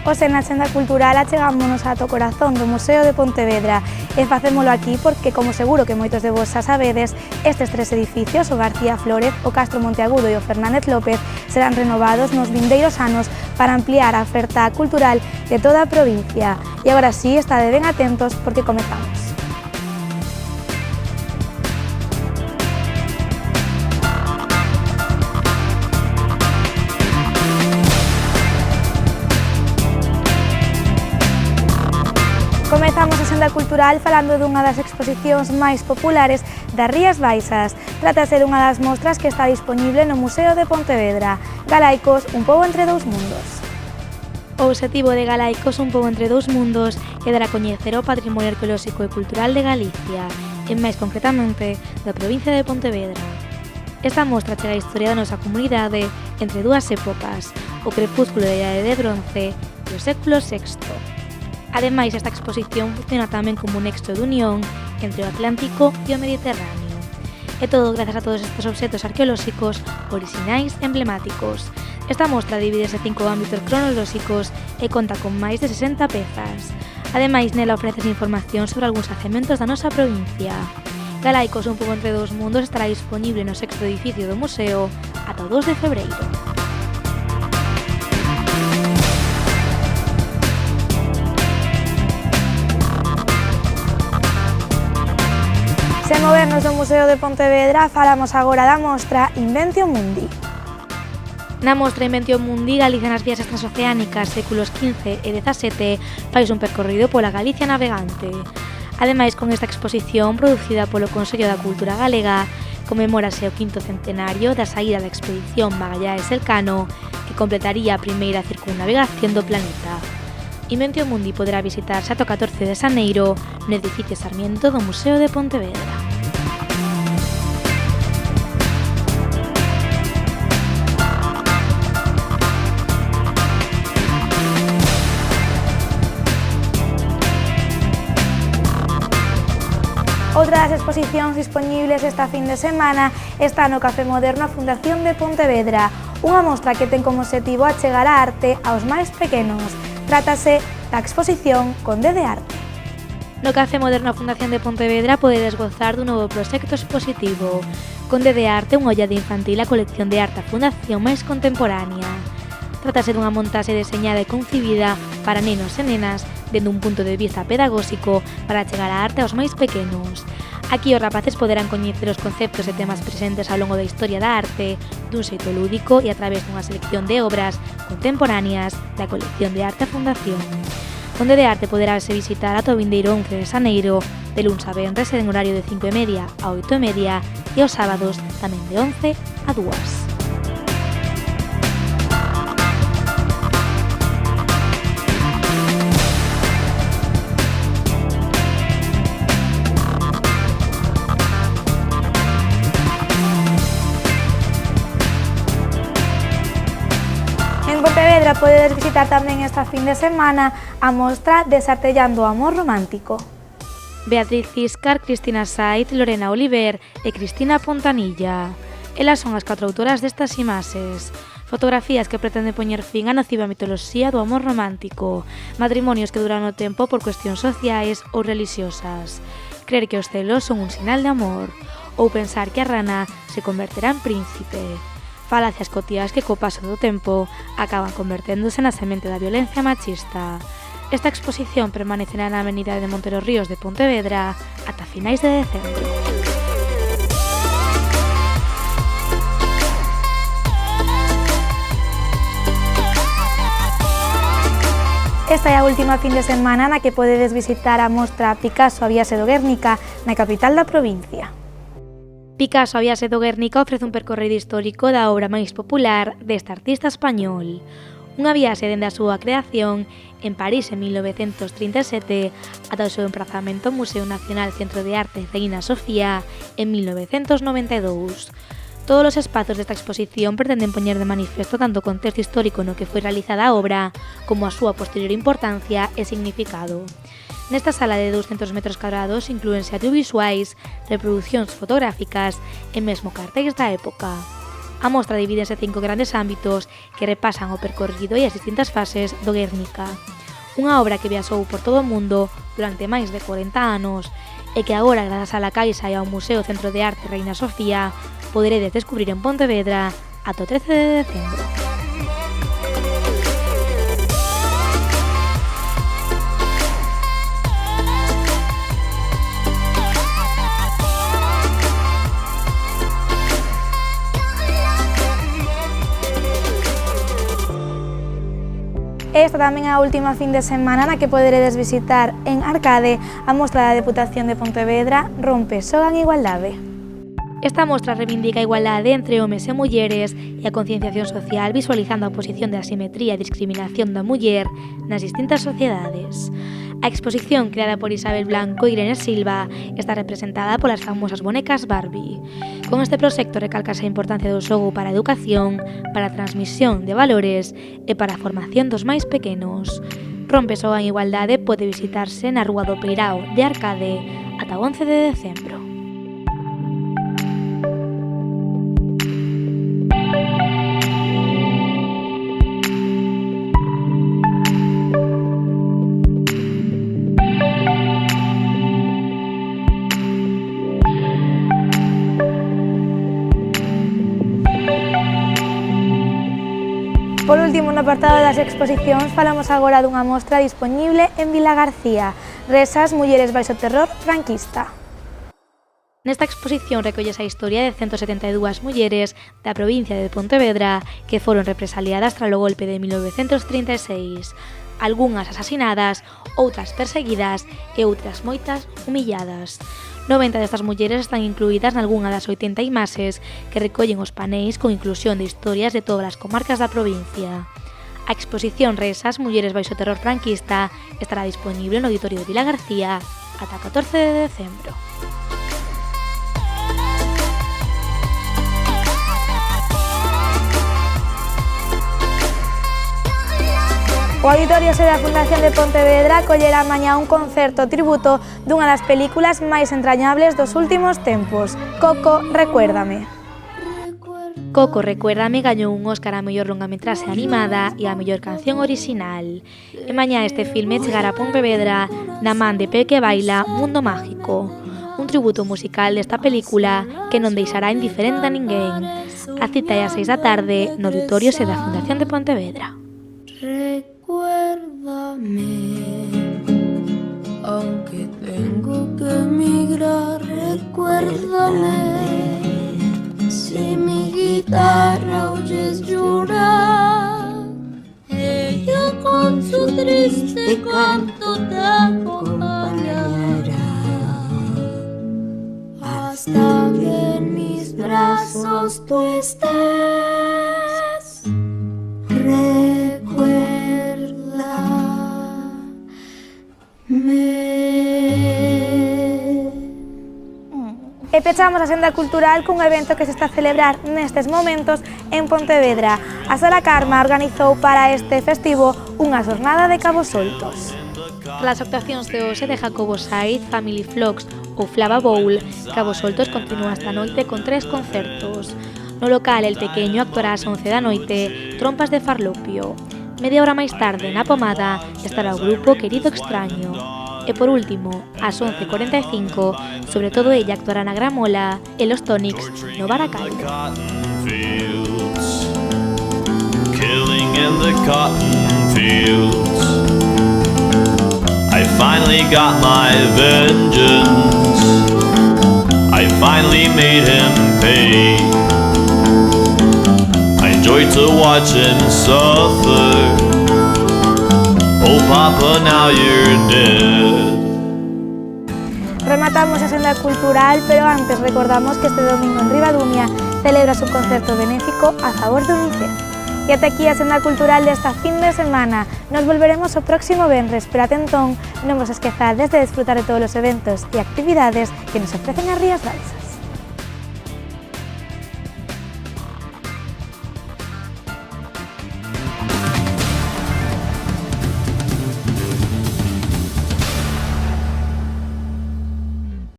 Hoxe na Axenda Cultural achegámonos ata o corazón do Museo de Pontevedra e facémolo aquí porque, como seguro que moitos de vos xa sabedes, estes tres edificios, o García Flórez, o Castro Monteagudo e o Fernández López, serán renovados nos vindeiros anos para ampliar a oferta cultural de toda a provincia. E agora sí, estade ben atentos porque comezamos. Comezamos a Axenda Cultural falando dunha das exposicións máis populares das Rías Baixas. Trátase dunha das mostras que está disponible no Museo de Pontevedra, Galaicos, un pobo entre dous mundos. O obxectivo de Galaicos, un pobo entre dous mundos, é dar a coñecer o patrimonio arqueolóxico e cultural de Galicia, e máis concretamente da provincia de Pontevedra. Esta mostra chega a historia da nosa comunidade entre dúas épocas, o crepúsculo da Idade de Bronce e o século VI. Ademais, esta exposición funciona tamén como un nexo de unión entre o Atlántico e o Mediterráneo. E todo grazas a todos estes obxectos arqueolóxicos orixinais e emblemáticos. Esta mostra divídese en 5 ámbitos cronolóxicos e conta con máis de 60 pezas. Ademais, nela ofrece información sobre algúns xacementos da nosa provincia. Galaicos, un pobo entre dous mundos, estará disponible no 6º edificio do museo ata o 2 de febreiro. Sen movernos do Museo de Pontevedra, falamos agora da mostra Inventio Mundi. Na mostra Inventio Mundi, Galicia nas vías transoceánicas, séculos XV e XVII, fais un percorrido pola Galicia navegante. Ademais, con esta exposición, producida polo Consello da Cultura Galega, conmemórase o 5º centenario da saída da expedición Magallanes-Elcano, que completaría a primeira circunnavegación do planeta. Inventio Mundi poderá visitarse ata o 14 de xaneiro no edificio Sarmiento do Museo de Pontevedra. Outra das exposicións dispoñibles esta fin de semana está no Café Moderno a Fundación de Pontevedra, unha mostra que ten como obxectivo achegar a arte aos máis pequenos. Trátase da exposición Conde de Arte. No Café Moderno a Fundación de Pontevedra podedes gozar dun novo proxecto expositivo. Conde de Arte, unha ollada infantil á colección de arte a Fundación máis contemporánea. Trátase dunha montaxe deseñada e concibida para nenos e nenas dende un punto de vista pedagóxico para chegar a arte aos máis pequenos. Aquí os rapaces poderán coñecer os conceptos e temas presentes ao longo da historia da arte dun xeito lúdico e a través dunha selección de obras contemporáneas da colección de arte a Fundación. Conde de Arte poderase visitar ata o vindeiro 11 de xaneiro, de luns a venres en horario de 5:30 a 8:30 e os sábados tamén de 11 a 2. En Pontevedra podedes visitar tamén esta fin de semana a mostra Desartellando o amor romántico. Beatriz Ciscar, Cristina Saiz, Lorena Oliver e Cristina Pontanilla. Elas son as 4 autoras destas imaxes. Fotografías que pretenden poñer fin á nociva mitoloxía do amor romántico, matrimonios que duran o tempo por cuestións sociais ou religiosas, crer que os celos son un sinal de amor, ou pensar que a rana se converterá en príncipe. Falacias cotiás que co paso do tempo acaban converténdose na semente da violencia machista. Esta exposición permanecerá na Avenida de Monteros Ríos de Pontevedra ata finais de decembro. Esta é a última fin de semana na que podedes visitar a mostra Picasso a viaxe do Guernica na capital da provincia. Picasso a viaxe do Guernica ofrece un percorrido histórico da obra máis popular deste artista español. Unha viaxe dende a súa creación en París en 1937 ata o seu emprazamento ao Museo Nacional Centro de Arte Reina Sofía en 1992. Todos os espazos desta exposición pretenden poñer de manifesto tanto o contexto histórico no que foi realizada a obra como a súa posterior importancia e significado. Nesta sala de 200 metros cuadrados inclúense audiovisuais, reproducións fotográficas e mesmo cartéis da época. A mostra divídense 5 grandes ámbitos que repasan o percorrido e as distintas fases do Guernica. Unha obra que viaxou por todo o mundo durante máis de 40 anos e que agora, grazas á La Caixa e ao Museo Centro de Arte Reina Sofía, poderedes descubrir en Pontevedra ata o 13 de decembro. Esta tamén é a última fin de semana na que poderedes visitar en Arcade a mostra da Deputación de Pontevedra Rompe, Xoga en Igualdade. Esta mostra reivindica a igualdade entre homes e mulleres e a concienciación social visualizando a posición de asimetría e discriminación da muller nas distintas sociedades. A exposición creada por Isabel Blanco e Irene Silva está representada polas famosas bonecas Barbie. Con este proxecto recalcase a importancia do xogo para a educación, para a transmisión de valores e para a formación dos máis pequenos. Rompe Xoga en Igualdade pode visitarse na Rúa do Peirao de Arcade ata o 11 de decembro. Por último, no apartado das exposicións, falamos agora dunha mostra dispoñible en Vilagarcía, Resas, mulleres baixo terror franquista. Nesta exposición recollese a historia de 172 mulleres da provincia de Pontevedra que foron represaliadas tras o golpe de 1936, algunhas asasinadas, outras perseguidas e outras moitas humilladas. 90 destas mulleres están incluídas nalgunha das 80 imaxes que recollen os paneis con inclusión de historias de todas as comarcas da provincia. A exposición Resas, mulleres baixo terror franquista estará dispoñible no Auditorio de Vilagarcía ata 14 de decembro. O Auditorio Sede da Fundación de Pontevedra acollerá mañá un concerto tributo dunha das películas máis entrañables dos últimos tempos, Coco, Recuérdame. Coco, Recuérdame gañou un Óscar a mellor longametraxe animada e a mellor canción orixinal. E mañá este filme chegará a Pontevedra na man de Peque Baila Mundo Mágico, un tributo musical desta película que non deixará indiferente a ninguén. A cita é ás 6 da tarde no Auditorio Sede da Fundación de Pontevedra. Recuérdame, aunque tengo que emigrar, recuérdame. Si mi guitarra oyes llorar, ella con su triste canto te acompañará, hasta que en mis brazos tú estés. E pechamos a senda cultural cun evento que se está a celebrar nestes momentos en Pontevedra. A Sala Karma organizou para este festivo unha xornada de cabos soltos. Tras as actuacións de hoxe de Jacobo Saiz, Family Vlogs ou Flava Bowl, Cabos Soltos continúa esta noite con 3 concertos. No local El Pequeño actuará ás 11 da noite Trompas de Farlopio. Media hora máis tarde, na Pomada, estará o grupo Querido Extraño. E por último, ás 11:45, sobre todo ella actuará na Gramola e Los Tonics no Baracal. Killing in the cotton fields, I finally got my vengeance, I finally made him pay. I enjoyed to watch him suffer. Oh Papa, now you're dead. Rematamos a senda cultural, pero antes recordamos que este domingo en Ribadumia celebras un concerto benéfico a favor de UNICEF. E ata aquí a senda cultural desta fin de semana. Nos volveremos o próximo venres, pero ate entón non vos esquezades de desfrutar de todos os eventos e actividades que nos ofrecen as Rías Baixas.